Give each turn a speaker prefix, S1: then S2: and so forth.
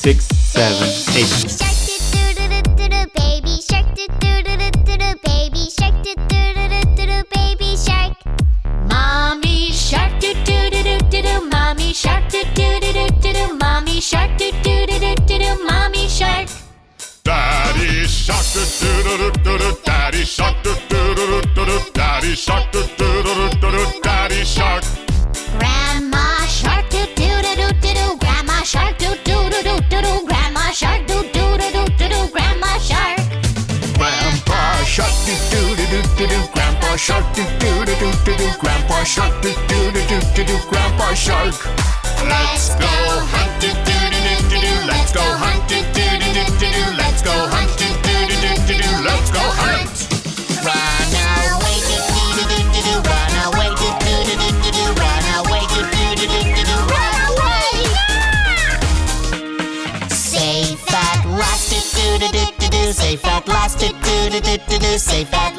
S1: 6, 7, 8.
S2: Shark doo doo doo doo doo, baby shark doo doo doo doo doo, baby shark doo doo doo doo doo, baby shark. Mommy shark doo doo doo doo doo, mommy shark doo doo doo doo doo, mommy shark doo doo doo doo doo, mommy shark.
S3: Daddy shark doo doo doo doo doo, daddy shark doo doo doo doo doo, daddy shark doo doo doo doo doo, daddy shark.
S2: Grandma shark doo doo doo doo doo, grandma shark doo doo doo doo doo, grandma shark doo doo doo doo doo, grandma shark.
S3: Grandpa shark doo doo doo doo doo, grandpa shark doo doo doo doo doo, grandpa shark doo doo doo doo doo, grandpa shark. Let's go hunt doo doo doo doo doo, let's go hunt doo doo doo doo doo, let's go hunt doo doo doo doo doo, let's go hunt.
S2: Run away doo doo doo doo doo, run away doo doo doo doo doo, run away doo doo doo doo doo, run away. Safe at last doo doo doo doo doo, safe at last doo doo doo doo doo, safe at